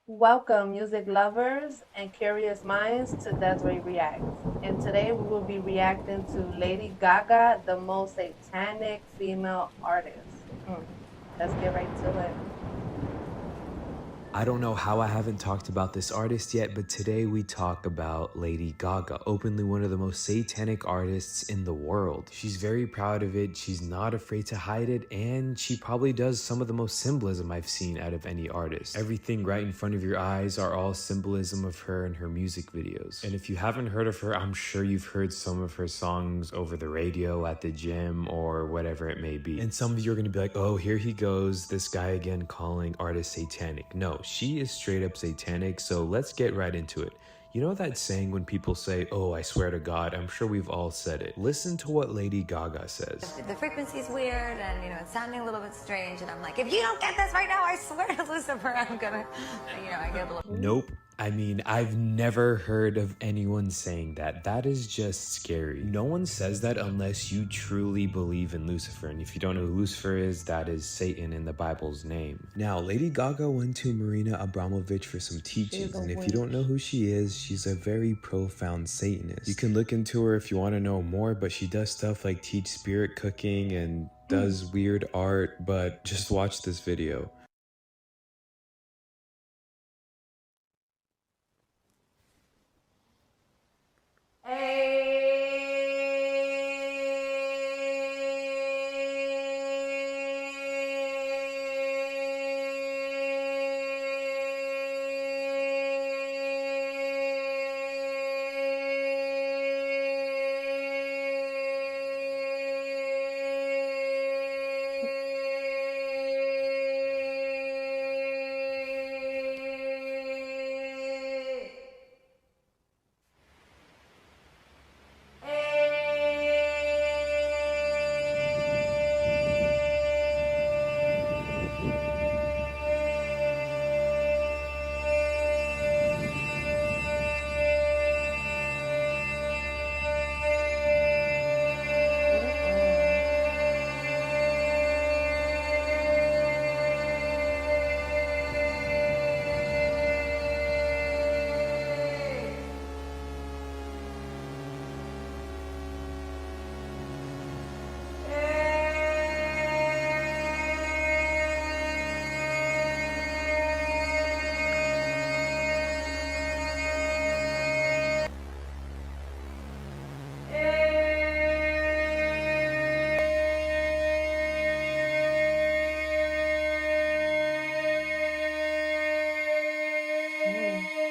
Welcome, music lovers and curious minds, to Desiree Reacts. And today we will be reacting to Lady Gaga, the most satanic female artist. Let's get right to it. I don't know how I haven't talked about this artist yet, but today we talk about Lady Gaga, openly one of the most satanic artists in the world. She's very proud of it, she's not afraid to hide it, and she probably does some of the most symbolism I've seen out of any artist. Everything right in front of your eyes are all symbolism of her and her music videos. And if you haven't heard of her, I'm sure you've heard some of her songs over the radio, at the gym, or whatever it may be. And some of you are gonna be like, oh, here he goes, this guy again calling artists satanic. No, she is straight up satanic, so let's get right into it. You know that saying when people say, oh, I swear to God? I'm sure we've all said it. Listen to what Lady Gaga says. The frequency's weird and, it's sounding a little bit strange. And I'm like, if you don't get this right now, I swear to Lucifer, I'm gonna, I get a little... Nope. I mean, I've never heard of anyone saying that. That is just scary. No one says that unless you truly believe in Lucifer. And if you don't know who Lucifer is, that is Satan in the Bible's name. Now, Lady Gaga went to Marina Abramovich for some teachings. And if you don't know who she is, she's a very profound Satanist. You can look into her if you want to know more, but she does stuff like teach spirit cooking and does weird art, but just watch this video.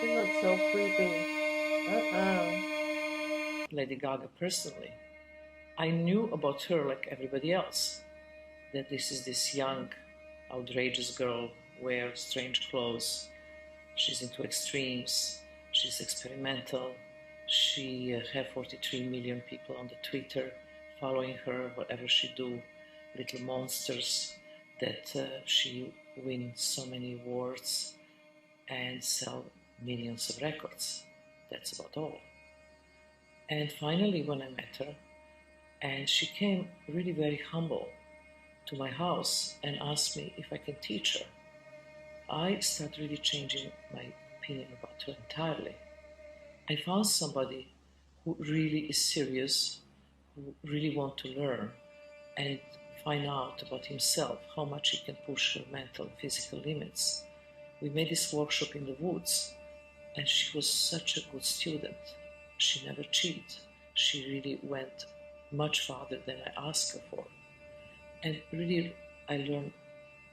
She looks so creepy. Lady Gaga personally, I knew about her like everybody else, that this is this young, outrageous girl, wears strange clothes, she's into extremes, she's experimental, she have 43 million people on the Twitter following her, whatever she do, little monsters, that she wins so many awards and sell millions of records. That's about all. And finally, when I met her, and she came really very humble to my house and asked me if I can teach her, I started really changing my opinion about her entirely. I found somebody who really is serious, who really wants to learn and find out about himself, how much he can push her mental and physical limits. We made this workshop in the woods, and she was such a good student. She never cheated. She really went much farther than I asked her for. And really, I learned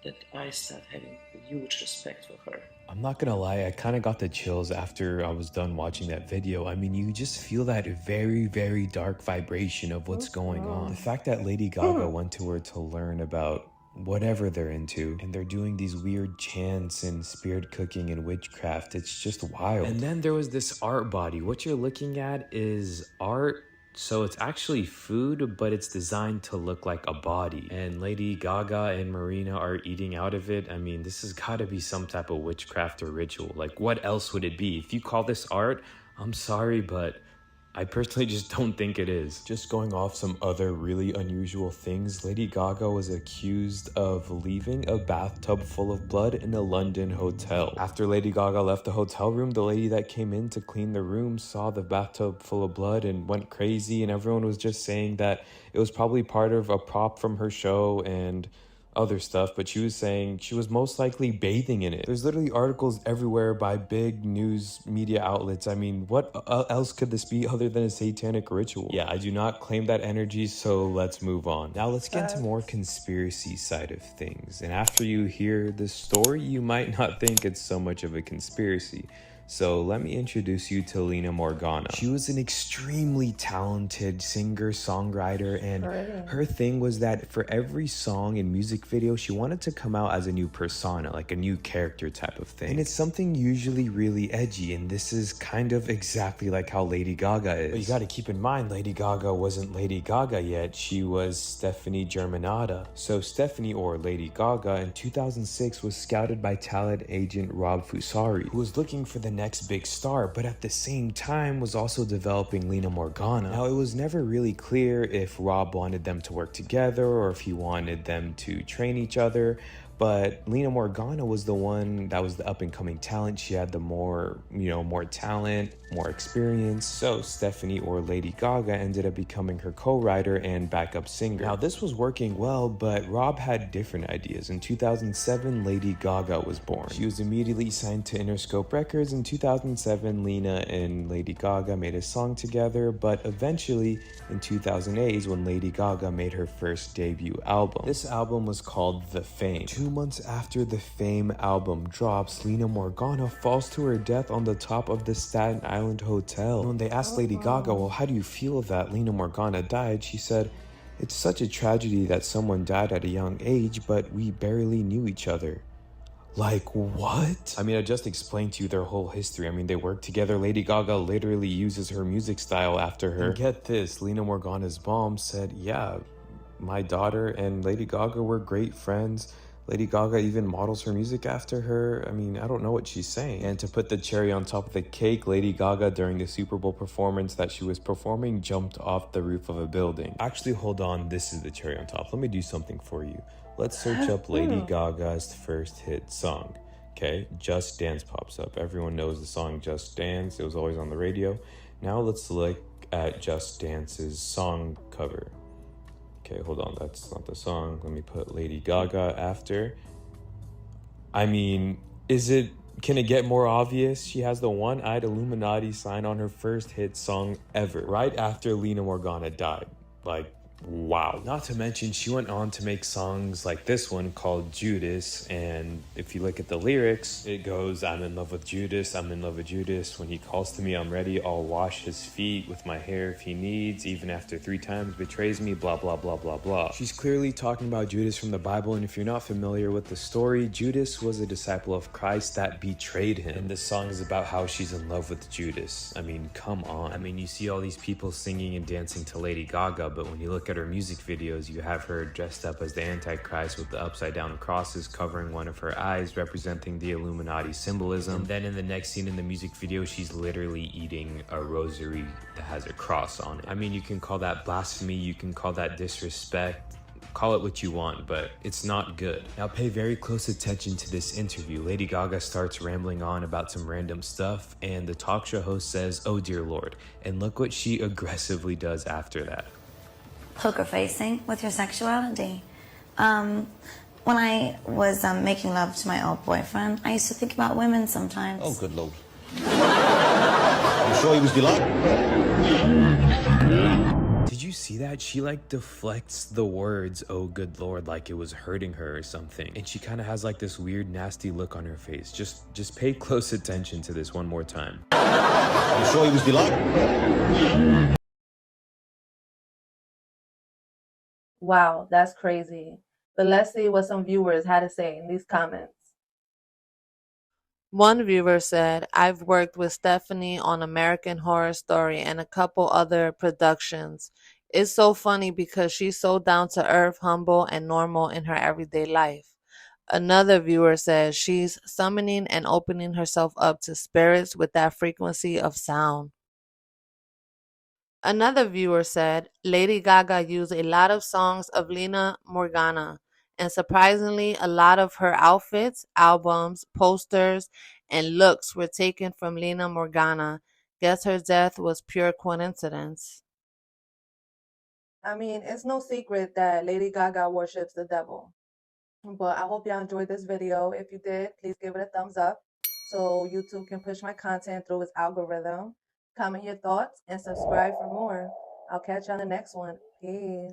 that I started having a huge respect for her. I'm not gonna lie, I kind of got the chills after I was done watching that video. I mean, you just feel that very, very dark vibration of what's going on. The fact that Lady Gaga went to her to learn about whatever they're into, and they're doing these weird chants and spirit cooking and witchcraft, it's just wild. And then there was this art body. What you're looking at is art, so it's actually food, but it's designed to look like a body. And Lady Gaga and Marina are eating out of it. I mean, this has gotta be some type of witchcraft or ritual. Like, what else would it be? If you call this art, I'm sorry, but I personally just don't think it is. Just going off some other really unusual things, Lady Gaga was accused of leaving a bathtub full of blood in a London hotel. After Lady Gaga left the hotel room, the lady that came in to clean the room saw the bathtub full of blood and went crazy, and everyone was just saying that it was probably part of a prop from her show and other stuff, but she was saying she was most likely bathing in it. There's literally articles everywhere by big news media outlets. I mean, what else could this be other than a satanic ritual? Yeah, I do not claim that energy, so let's move on. Now let's get into more conspiracy side of things. And after you hear this story, you might not think it's so much of a conspiracy. So let me introduce you to Lina Morgana. She was an extremely talented singer, songwriter, and her thing was that for every song and music video, she wanted to come out as a new persona, like a new character type of thing. And it's something usually really edgy, and this is kind of exactly like how Lady Gaga is. But you gotta keep in mind, Lady Gaga wasn't Lady Gaga yet, she was Stephanie Germanata. So Stephanie, or Lady Gaga, in 2006 was scouted by talent agent Rob Fusari, who was looking for the next big star, but at the same time was also developing Lina Morgana. Now, it was never really clear if Rob wanted them to work together or if he wanted them to train each other, but Lina Morgana was the one that was the up-and-coming talent. She had the more talent, more experience. So Stephanie, or Lady Gaga, ended up becoming her co-writer and backup singer. Now, this was working well, but Rob had different ideas. In 2007, Lady Gaga was born. She was immediately signed to Interscope Records. In 2007, Lina and Lady Gaga made a song together, but eventually, in 2008 is when Lady Gaga made her first debut album. This album was called The Fame. 2 months after the Fame album drops, Lina Morgana falls to her death on the top of the Staten Island hotel. And when they asked Lady Gaga, well, how do you feel that Lina Morgana died? She said, it's such a tragedy that someone died at a young age, but we barely knew each other. Like, what? I mean, I just explained to you their whole history. I mean, they work together. Lady Gaga literally uses her music style after her. And get this, Lina Morgana's mom said, yeah, my daughter and Lady Gaga were great friends. Lady Gaga even models her music after her. I mean, I don't know what she's saying. And to put the cherry on top of the cake, Lady Gaga, during the Super Bowl performance that she was performing, jumped off the roof of a building. Actually, hold on, this is the cherry on top. Let me do something for you. Let's search up Lady Gaga's first hit song. Okay, Just Dance pops up. Everyone knows the song Just Dance. It was always on the radio. Now let's look at Just Dance's song cover. Okay, hold on, that's not the song. Let me put Lady Gaga after. I mean, can it get more obvious? She has the one-eyed Illuminati sign on her first hit song ever, right after Lina Morgana died. Like, wow. Not to mention, she went on to make songs like this one called Judas, and if you look at the lyrics, it goes, I'm in love with Judas, I'm in love with Judas. When he calls to me, I'm ready. I'll wash his feet with my hair if he needs, even after 3 times betrays me, blah, blah, blah, blah, blah. She's clearly talking about Judas from the Bible, and if you're not familiar with the story, Judas was a disciple of Christ that betrayed him. And this song is about how she's in love with Judas. I mean, come on. I mean, you see all these people singing and dancing to Lady Gaga, but when you look at her music videos, you have her dressed up as the Antichrist with the upside down crosses covering one of her eyes, representing the Illuminati symbolism. And then in the next scene in the music video, she's literally eating a rosary that has a cross on it. I mean, you can call that blasphemy, you can call that disrespect, call it what you want, but it's not good. Now pay very close attention to this interview. Lady Gaga starts rambling on about some random stuff, and the talk show host says, oh dear Lord, and look what she aggressively does after that. Poker facing with your sexuality. When I was making love to my old boyfriend, I used to think about women sometimes. Oh, good Lord. I'm sure he was delighted. Did you see that? She like deflects the words, oh good Lord, like it was hurting her or something. And she kind of has like this weird nasty look on her face. Just pay close attention to this one more time. I'm sure he was delighted. Wow, that's crazy. But let's see what some viewers had to say in these comments. One viewer said, I've worked with Stephanie on American Horror Story and a couple other productions. It's so funny because she's so down to earth, humble, and normal in her everyday life. Another viewer says she's summoning and opening herself up to spirits with that frequency of sound. Another viewer said Lady Gaga used a lot of songs of Lena Morgana, and surprisingly, a lot of her outfits, albums, posters, and looks were taken from Lena Morgana. Guess her death was pure coincidence. I mean, it's no secret that Lady Gaga worships the devil. But I hope y'all enjoyed this video. If you did, please give it a thumbs up so YouTube can push my content through its algorithm. Comment your thoughts and subscribe for more. I'll catch you on the next one. Peace.